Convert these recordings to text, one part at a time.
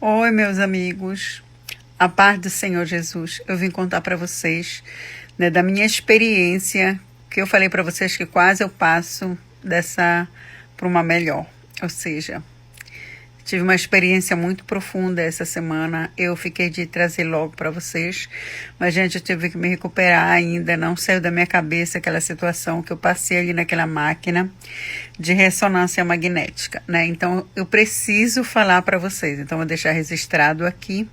Oi, meus amigos, a paz do Senhor Jesus. Eu vim contar para vocês, da minha experiência, que eu falei para vocês que quase eu passo dessa para uma melhor. Ou seja, tive uma experiência muito profunda essa semana. Eu fiquei de trazer logo para vocês, mas, gente, eu tive que me recuperar ainda. Não saiu da minha cabeça aquela situação que eu passei ali naquela máquina de ressonância magnética, né? Então, eu preciso falar para vocês. Então, vou deixar registrado aqui.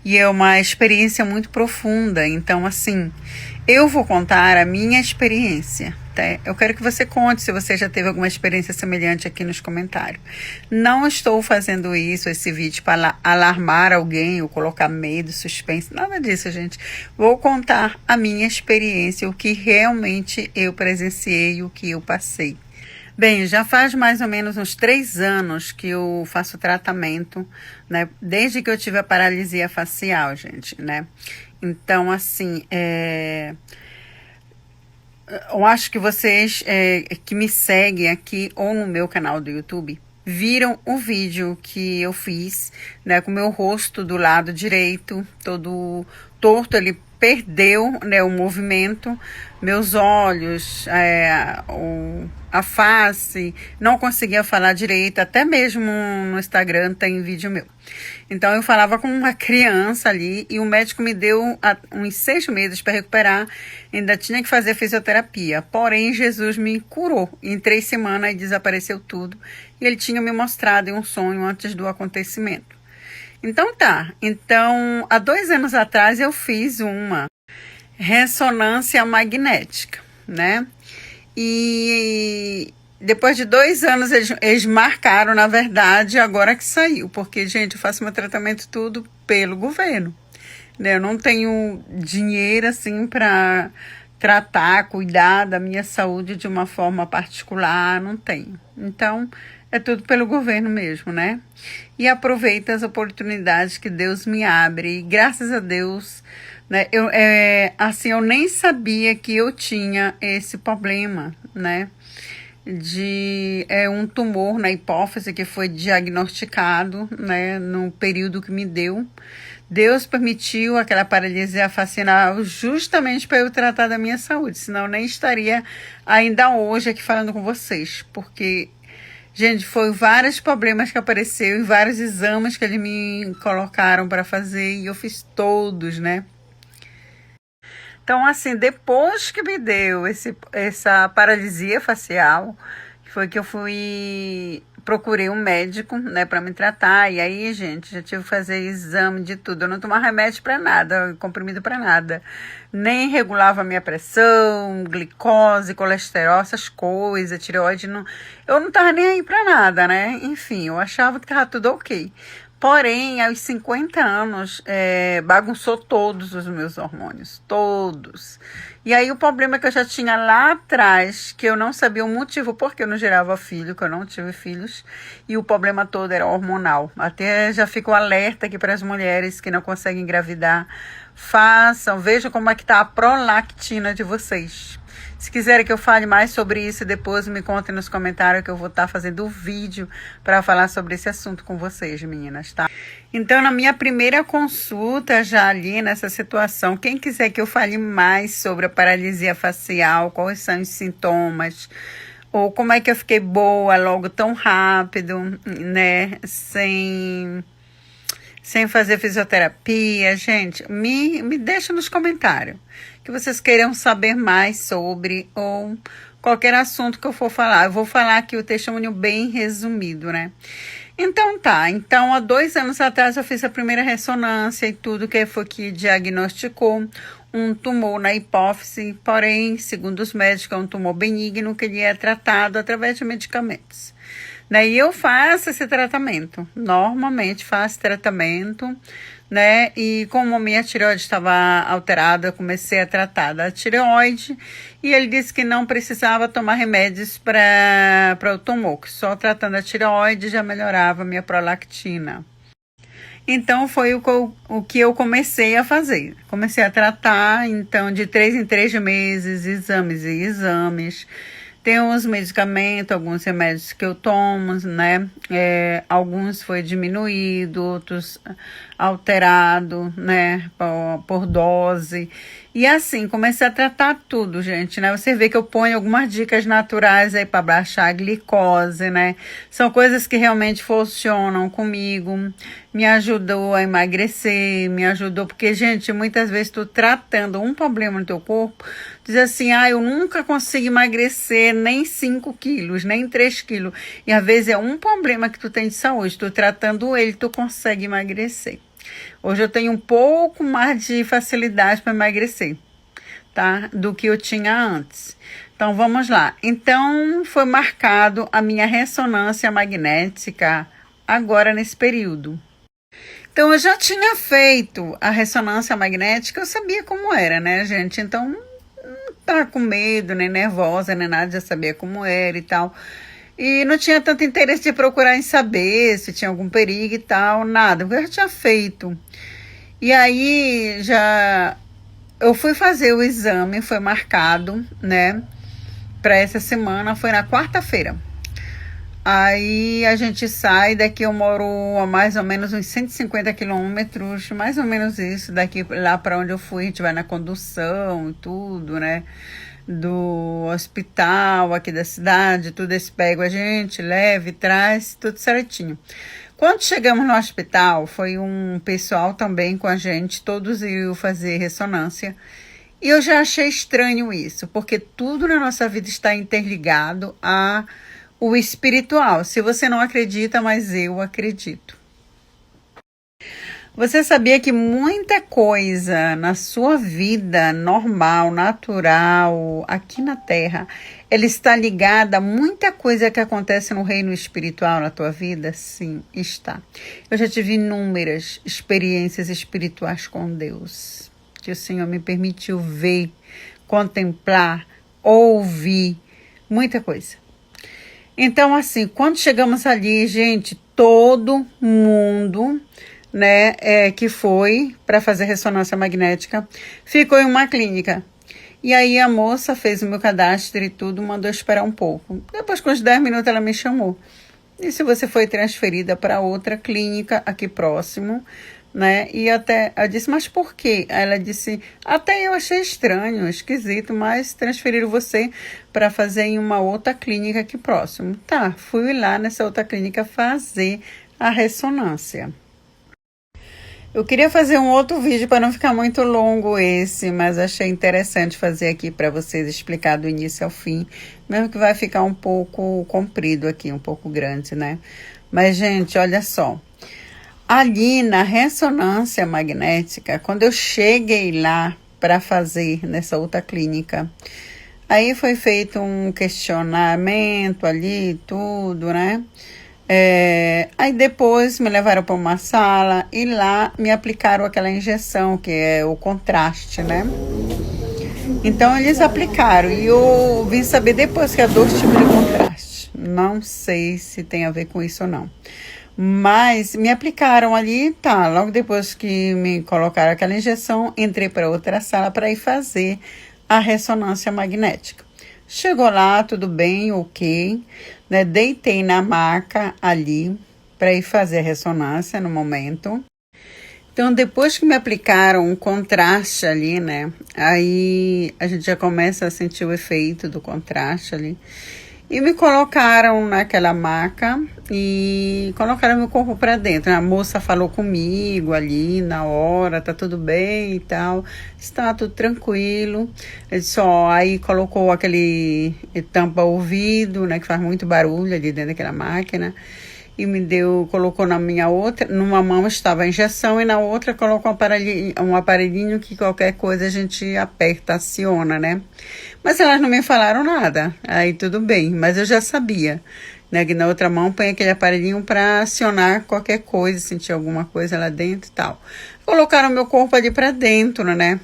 E é uma experiência muito profunda. Então, assim, eu vou contar a minha experiência, tá? Eu quero que você conte se você já teve alguma experiência semelhante aqui nos comentários. Não estou fazendo esse vídeo para alarmar alguém ou colocar medo, suspense, nada disso, gente. Vou contar a minha experiência, o que realmente eu presenciei, o que eu passei. Bem, já faz mais ou menos uns 3 anos que eu faço tratamento, né? Desde que eu tive a paralisia facial, gente, né? Então, assim, eu acho que vocês que me seguem aqui ou no meu canal do YouTube viram o vídeo que eu fiz, né? Com o meu rosto do lado direito, todo torto, ele perdeu, né, o movimento, meus olhos, a face, não conseguia falar direito, até mesmo no Instagram tem vídeo meu. Então eu falava com uma criança ali e o médico me deu uns 6 meses para recuperar, ainda tinha que fazer fisioterapia, porém Jesus me curou, em 3 semanas desapareceu tudo e ele tinha me mostrado em um sonho antes do acontecimento. Então há 2 anos atrás eu fiz uma ressonância magnética, né? E depois de 2 anos eles marcaram, na verdade, agora que saiu, porque, gente, eu faço meu tratamento tudo pelo governo, né? Eu não tenho dinheiro assim para tratar, cuidar da minha saúde de uma forma particular, não tenho. Então, é tudo pelo governo mesmo, né? E aproveito as oportunidades que Deus me abre. E graças a Deus, né? Eu nem sabia que eu tinha esse problema, né? De um tumor na hipófise que foi diagnosticado, né? No período que me deu. Deus permitiu aquela paralisia facial justamente para eu tratar da minha saúde, senão eu nem estaria ainda hoje aqui falando com vocês, porque, gente, foi vários problemas que apareceram e vários exames que eles me colocaram para fazer e eu fiz todos, né? Então, assim, depois que me deu essa paralisia facial, foi que eu procurei um médico, né, para me tratar. E aí, gente, já tive que fazer exame de tudo. Eu não tomava remédio para nada, comprimido para nada. Nem regulava a minha pressão, glicose, colesterol, essas coisas, tireoide. Eu não tava nem aí para nada, né? Enfim, eu achava que tava tudo ok. Porém, aos 50 anos, bagunçou todos os meus hormônios, todos. E aí o problema que eu já tinha lá atrás, que eu não sabia o motivo porque eu não gerava filho, que eu não tive filhos, e o problema todo era hormonal. Até já fico alerta aqui para as mulheres que não conseguem engravidar, façam, vejam como é que está a prolactina de vocês. Se quiserem que eu fale mais sobre isso, depois me contem nos comentários que eu vou estar fazendo vídeo para falar sobre esse assunto com vocês, meninas, tá? Então, na minha primeira consulta, já ali nessa situação, quem quiser que eu fale mais sobre a paralisia facial, quais são os sintomas, ou como é que eu fiquei boa logo tão rápido, né, sem fazer fisioterapia, gente, me deixa nos comentários que vocês queiram saber mais sobre ou qualquer assunto que eu for falar. Eu vou falar aqui o testemunho bem resumido, né? Então há 2 anos atrás eu fiz a primeira ressonância e tudo que foi que diagnosticou um tumor na hipófise, porém, segundo os médicos, é um tumor benigno que ele é tratado através de medicamentos. Né? E eu faço esse tratamento, normalmente faço tratamento, né? E como a minha tireoide estava alterada, eu comecei a tratar da tireoide e ele disse que não precisava tomar remédios para o tumor, que só tratando a tireoide já melhorava a minha prolactina. Então foi o que eu comecei a fazer. Comecei a tratar, então, de 3 em 3 meses, exames e exames. Tem uns medicamentos, alguns remédios que eu tomo, né? Alguns foi diminuído, outros alterado, né? Por dose. E assim, comecei a tratar tudo, gente, né? Você vê que eu ponho algumas dicas naturais aí para baixar a glicose, né? São coisas que realmente funcionam comigo. Me ajudou a emagrecer, me ajudou, porque, gente, muitas vezes tu tratando um problema no teu corpo, diz assim, eu nunca consigo emagrecer nem 5 quilos, nem 3 quilos. E às vezes é um problema que tu tem de saúde, tu tratando ele, tu consegue emagrecer. Hoje eu tenho um pouco mais de facilidade para emagrecer, tá? Do que eu tinha antes. Então, vamos lá. Então, foi marcado a minha ressonância magnética agora nesse período. Então, eu já tinha feito a ressonância magnética, eu sabia como era, né, gente? Então, não estava com medo, nem nervosa, nem nada, já sabia como era e tal. E não tinha tanto interesse de procurar em saber se tinha algum perigo e tal, nada, porque eu já tinha feito. E aí, eu fui fazer o exame, foi marcado, né, para essa semana, foi na quarta-feira. Aí a gente sai, daqui eu moro a mais ou menos uns 150 quilômetros, mais ou menos isso, daqui lá para onde eu fui, a gente vai na condução e tudo, né, do hospital aqui da cidade, tudo eles pegam a gente, leva e traz, tudo certinho. Quando chegamos no hospital, foi um pessoal também com a gente, todos iam fazer ressonância, e eu já achei estranho isso, porque tudo na nossa vida está interligado a o espiritual. Se você não acredita, mas eu acredito. Você sabia que muita coisa na sua vida normal, natural, aqui na Terra, ela está ligada a muita coisa que acontece no reino espiritual na tua vida? Sim, está. Eu já tive inúmeras experiências espirituais com Deus, que o Senhor me permitiu ver, contemplar, ouvir, muita coisa. Então, assim, quando chegamos ali, gente, todo mundo, né, que foi para fazer ressonância magnética, ficou em uma clínica. E aí a moça fez o meu cadastro e tudo, mandou esperar um pouco. Depois, com uns 10 minutos, ela me chamou. E se você foi transferida para outra clínica aqui próximo, né? E até eu disse, mas por quê? Aí ela disse, até eu achei estranho, esquisito, mas transferiram você para fazer em uma outra clínica aqui próximo. Tá, fui lá nessa outra clínica fazer a ressonância. Eu queria fazer um outro vídeo para não ficar muito longo esse, mas achei interessante fazer aqui para vocês explicar do início ao fim, mesmo que vai ficar um pouco comprido aqui, um pouco grande, né? Mas, gente, olha só. Ali na ressonância magnética, quando eu cheguei lá para fazer nessa outra clínica, aí foi feito um questionamento ali, tudo, né? Aí depois me levaram para uma sala e lá me aplicaram aquela injeção, que é o contraste, né? Então eles aplicaram e eu vim saber depois que é 2 tipos de contraste. Não sei se tem a ver com isso ou não. Mas me aplicaram ali, tá, logo depois que me colocaram aquela injeção, entrei para outra sala para ir fazer a ressonância magnética. Chegou lá, tudo bem, ok, né? Deitei na maca ali para ir fazer a ressonância no momento. Então, depois que me aplicaram um contraste ali, né? Aí a gente já começa a sentir o efeito do contraste ali. E me colocaram naquela maca e colocaram meu corpo para dentro. A moça falou comigo ali na hora, tá tudo bem e tal, está tudo tranquilo. Ele só aí colocou aquele tampa ouvido, né, que faz muito barulho ali dentro daquela máquina. E colocou na minha outra, numa mão estava a injeção e na outra colocou um aparelhinho que qualquer coisa a gente aperta, aciona, né? Mas elas não me falaram nada, aí tudo bem, mas eu já sabia, né? Que na outra mão põe aquele aparelhinho para acionar qualquer coisa, sentir alguma coisa lá dentro e tal. Colocaram meu corpo ali para dentro, né?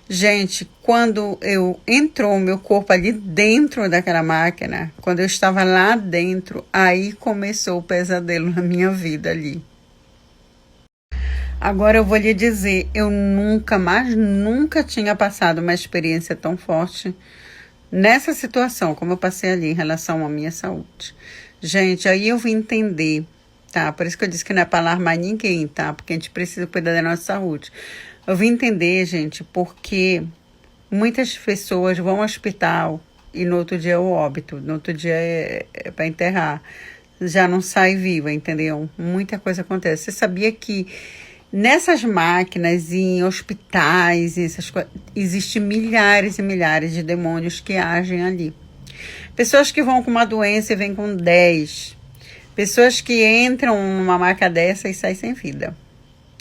Gente, quando entrou o meu corpo ali dentro daquela máquina, quando eu estava lá dentro, aí começou o pesadelo na minha vida ali. Agora eu vou lhe dizer, eu nunca tinha passado uma experiência tão forte, nessa situação, como eu passei ali em relação à minha saúde. Gente, aí eu vim entender, tá? Por isso que eu disse que não é para alarmar ninguém, tá? Porque a gente precisa cuidar da nossa saúde. Eu vim entender, gente, porque muitas pessoas vão ao hospital e no outro dia é o óbito, no outro dia é para enterrar. Já não sai viva, entendeu? Muita coisa acontece. Você sabia que nessas máquinas, em hospitais, existem milhares e milhares de demônios que agem ali. Pessoas que vão com uma doença e vêm com 10. Pessoas que entram numa máquina dessa e saem sem vida.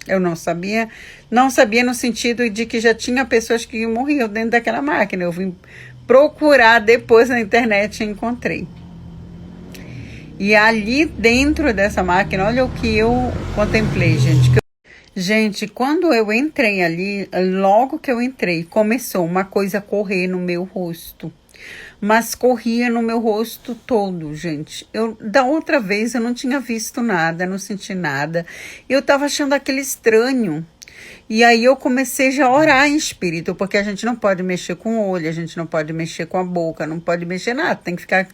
Eu não sabia. Não sabia no sentido de que já tinha pessoas que morriam dentro daquela máquina. Eu vim procurar depois na internet e encontrei. E ali dentro dessa máquina, olha o que eu contemplei, gente. Gente, quando eu entrei ali, logo que eu entrei, começou uma coisa a correr no meu rosto. Mas corria no meu rosto todo, gente. Da outra vez eu não tinha visto nada, não senti nada. Eu tava achando aquele estranho. E aí eu comecei já a orar em espírito, porque a gente não pode mexer com o olho, a gente não pode mexer com a boca, não pode mexer nada, tem que ficar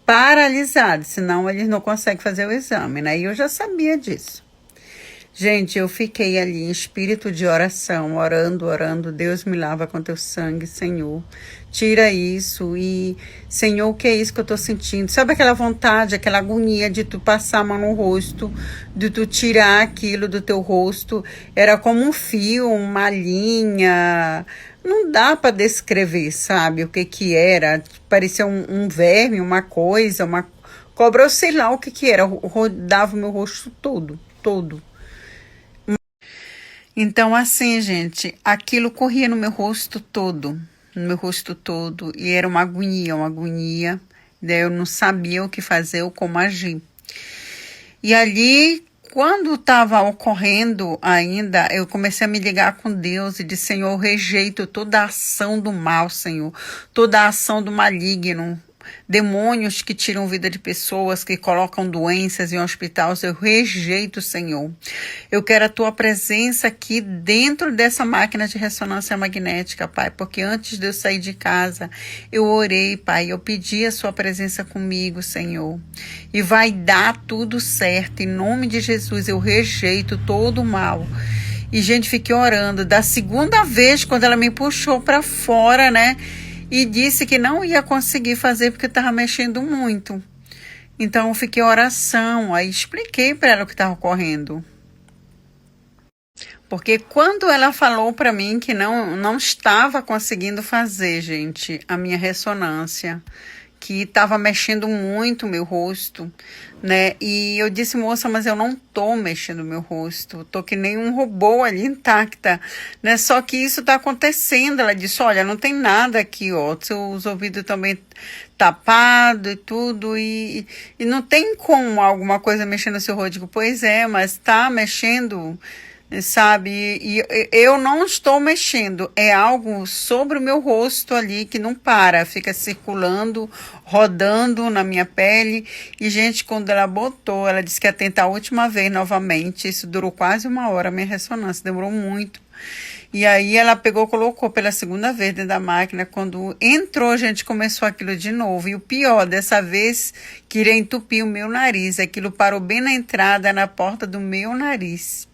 paralisado, senão eles não conseguem fazer o exame, né? E eu já sabia disso. Gente, eu fiquei ali em espírito de oração, orando. Deus me lava com teu sangue, Senhor. Tira isso e, Senhor, o que é isso que eu tô sentindo? Sabe aquela vontade, aquela agonia de tu passar a mão no rosto, de tu tirar aquilo do teu rosto? Era como um fio, uma linha. Não dá para descrever, sabe, o que era. Parecia um verme, uma coisa, uma cobra, eu sei lá o que era. Rodava o meu rosto todo. Então, assim, gente, aquilo corria no meu rosto todo, e era uma agonia, daí eu não sabia o que fazer ou como agir. E ali, quando estava ocorrendo ainda, eu comecei a me ligar com Deus e disse, Senhor, eu rejeito toda a ação do mal, Senhor, toda a ação do maligno, demônios que tiram vida de pessoas, que colocam doenças em hospitais, eu rejeito, Senhor. Eu quero a tua presença aqui dentro dessa máquina de ressonância magnética, Pai, porque antes de eu sair de casa, eu orei, Pai, eu pedi a sua presença comigo, Senhor. E vai dar tudo certo, em nome de Jesus, eu rejeito todo o mal. E, gente, fiquei orando. Da segunda vez, quando ela me puxou para fora, né? E disse que não ia conseguir fazer porque estava mexendo muito. Então eu fiquei em oração, aí expliquei para ela o que estava ocorrendo. Porque quando ela falou para mim que não estava conseguindo fazer, gente, a minha ressonância, que estava mexendo muito o meu rosto, né? E eu disse, moça, mas eu não tô mexendo o meu rosto, tô que nem um robô ali intacta, né? Só que isso tá acontecendo. Ela disse, olha, não tem nada aqui, ó, seus ouvidos também tapado e tudo, e não tem como alguma coisa mexer no seu rosto. Eu digo, pois é, mas tá mexendo, sabe, e eu não estou mexendo, é algo sobre o meu rosto ali que não para, fica circulando, rodando na minha pele. E, gente, quando ela botou, ela disse que ia tentar a última vez novamente, isso durou quase 1 hora, a minha ressonância, demorou muito. E aí ela pegou, colocou pela segunda vez dentro da máquina. Quando entrou, gente, começou aquilo de novo. E o pior, dessa vez, queria entupir o meu nariz. Aquilo parou bem na entrada, na porta do meu nariz.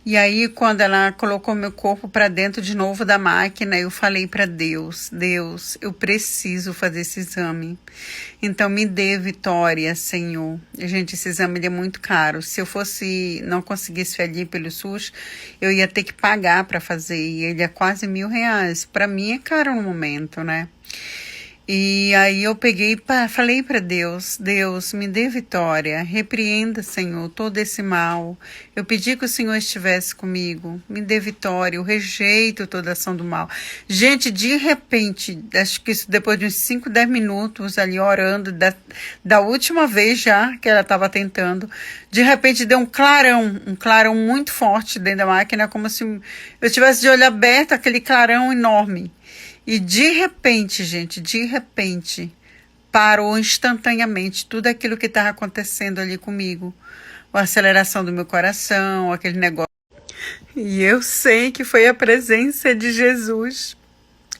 E aí, quando ela colocou meu corpo para dentro de novo da máquina, eu falei para Deus, Deus, eu preciso fazer esse exame. Então, me dê vitória, Senhor. Gente, esse exame ele é muito caro. Se eu não conseguisse ali pelo SUS, eu ia ter que pagar para fazer. E ele é quase R$1.000. Para mim é caro no momento, né? E aí eu peguei e falei para Deus, Deus, me dê vitória, repreenda, Senhor, todo esse mal. Eu pedi que o Senhor estivesse comigo, me dê vitória, eu rejeito toda ação do mal. Gente, de repente, acho que isso depois de uns 5, 10 minutos ali orando, da última vez já que ela estava tentando, de repente deu um clarão muito forte dentro da máquina, como se eu tivesse de olho aberto, aquele clarão enorme. E de repente, gente, parou instantaneamente tudo aquilo que estava acontecendo ali comigo. A aceleração do meu coração, aquele negócio. E eu sei que foi a presença de Jesus.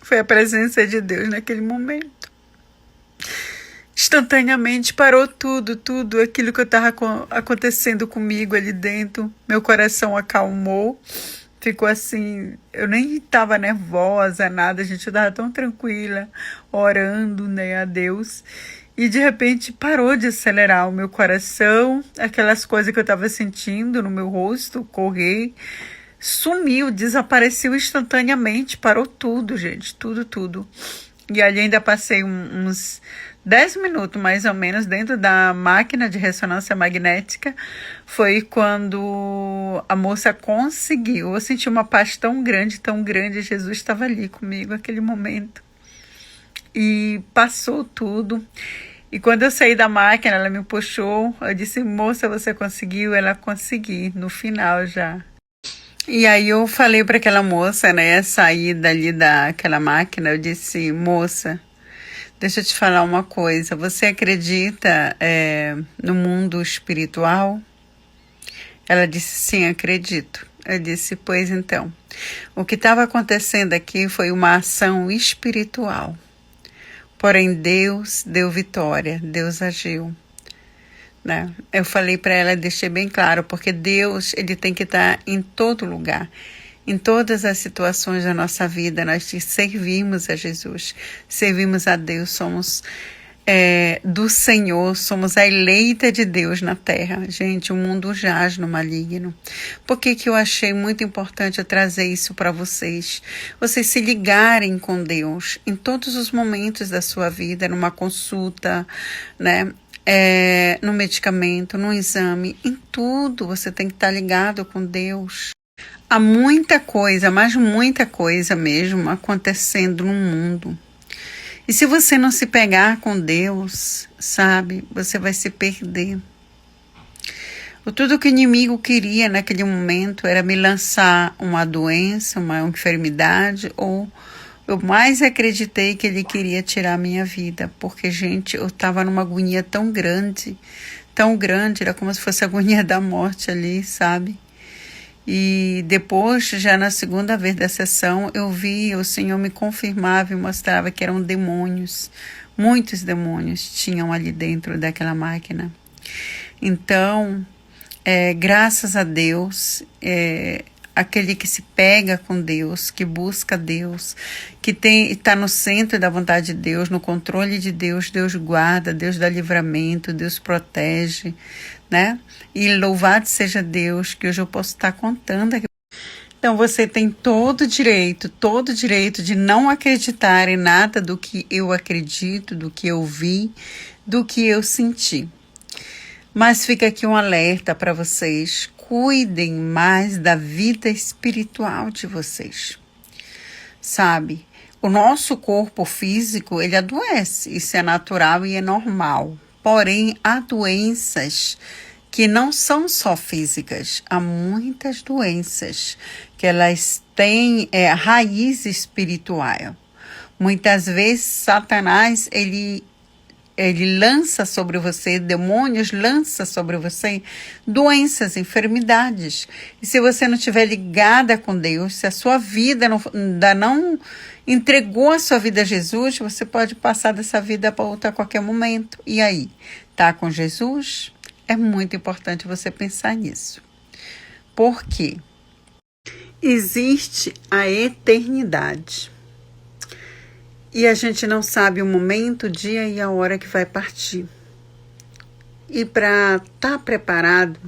Foi a presença de Deus naquele momento. Instantaneamente parou tudo aquilo que estava acontecendo comigo ali dentro. Meu coração acalmou. Ficou assim, eu nem estava nervosa, nada, a gente estava tão tranquila, orando, né, a Deus. E de repente parou de acelerar o meu coração, aquelas coisas que eu estava sentindo no meu rosto, correr, sumiu, desapareceu instantaneamente, parou tudo, gente, tudo. E ali ainda passei uns 10 minutos, mais ou menos, dentro da máquina de ressonância magnética. Foi quando a moça conseguiu. Eu senti uma paz tão grande, Jesus estava ali comigo naquele momento. E passou tudo. E quando eu saí da máquina, ela me puxou. Eu disse, moça, você conseguiu? Ela consegui, no final já. E aí eu falei para aquela moça, né, sair dali daquela máquina, eu disse, moça, deixa eu te falar uma coisa, você acredita no mundo espiritual? Ela disse, sim, acredito. Eu disse, pois então, o que estava acontecendo aqui foi uma ação espiritual. Porém, Deus deu vitória, Deus agiu. Né? Eu falei para ela, deixei bem claro, porque Deus, ele tem que estar em todo lugar, em todas as situações da nossa vida. Nós servimos a Jesus, servimos a Deus, somos do Senhor, somos a eleita de Deus na terra. Gente, o mundo jaz no maligno. Por que eu achei muito importante eu trazer isso para vocês? Vocês se ligarem com Deus em todos os momentos da sua vida, numa consulta, né? No medicamento, no exame, em tudo você tem que estar ligado com Deus. Há muita coisa, mas muita coisa mesmo acontecendo no mundo. E se você não se pegar com Deus, sabe, você vai se perder. Tudo que o inimigo queria naquele momento era me lançar uma doença, uma enfermidade, ou eu mais acreditei que ele queria tirar a minha vida, porque, gente, eu estava numa agonia tão grande, era como se fosse a agonia da morte ali, sabe? E depois, já na segunda vez da sessão, eu vi, o Senhor me confirmava e mostrava que eram demônios, muitos demônios tinham ali dentro daquela máquina. Então, graças a Deus, aquele que se pega com Deus, que busca Deus, que está no centro da vontade de Deus, no controle de Deus, Deus guarda, Deus dá livramento, Deus protege, né? E louvado seja Deus, que hoje eu posso estar contando aqui. Então você tem todo o direito de não acreditar em nada do que eu acredito, do que eu vi, do que eu senti. Mas fica aqui um alerta para vocês. Cuidem mais da vida espiritual de vocês. Sabe, o nosso corpo físico, ele adoece. Isso é natural e é normal. Porém, há doenças que não são só físicas. Há muitas doenças que elas têm raiz espiritual. Muitas vezes, Satanás, ele lança sobre você, demônios lança sobre você doenças, enfermidades. E se você não estiver ligada com Deus, se a sua vida ainda não entregou a sua vida a Jesus, você pode passar dessa vida para outra a qualquer momento. E aí, tá com Jesus? É muito importante você pensar nisso. Por quê? Existe a eternidade. E a gente não sabe o momento, o dia e a hora que vai partir. E para estar preparado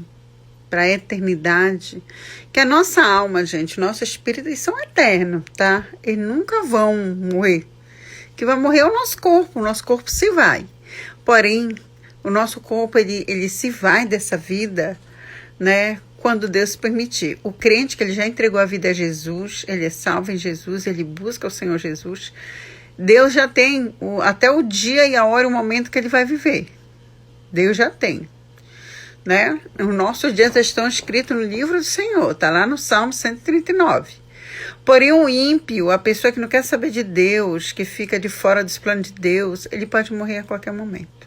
para a eternidade, que a nossa alma, gente, nosso espírito, eles são eternos, tá? Eles nunca vão morrer. O que vai morrer é o nosso corpo se vai. Porém, o nosso corpo, ele se vai dessa vida, né? Quando Deus permitir. O crente que ele já entregou a vida a Jesus, ele é salvo em Jesus, ele busca o Senhor Jesus, Deus já tem até o dia e a hora, o momento que ele vai viver. Deus já tem, né? Os nossos dias estão escritos no livro do Senhor, está lá no Salmo 139. Porém, o ímpio, a pessoa que não quer saber de Deus, que fica de fora dos planos de Deus, ele pode morrer a qualquer momento.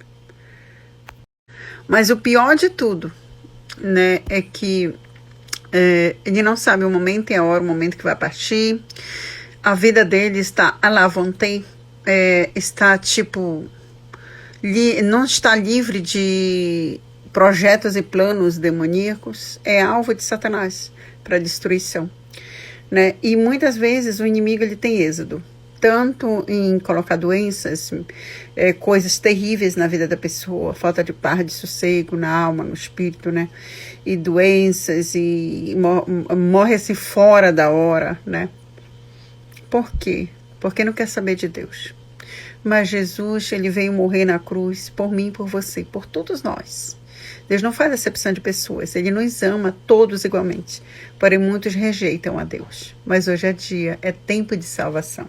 Mas o pior de tudo, né, é que ele não sabe o momento e a hora, o momento que vai partir. a vida dele está à la vontade, está tipo, não está livre de projetos e planos demoníacos, é alvo de Satanás para destruição, né? E muitas vezes o inimigo ele tem êxodo, tanto em colocar doenças, coisas terríveis na vida da pessoa, falta de paz, de sossego na alma, no espírito, né? E doenças, e morre assim fora da hora, né? Por quê? Porque não quer saber de Deus. Mas Jesus, ele veio morrer na cruz por mim, por você, por todos nós. Deus não faz acepção de pessoas, ele nos ama todos igualmente. Porém, muitos rejeitam a Deus. Mas hoje é dia, é tempo de salvação.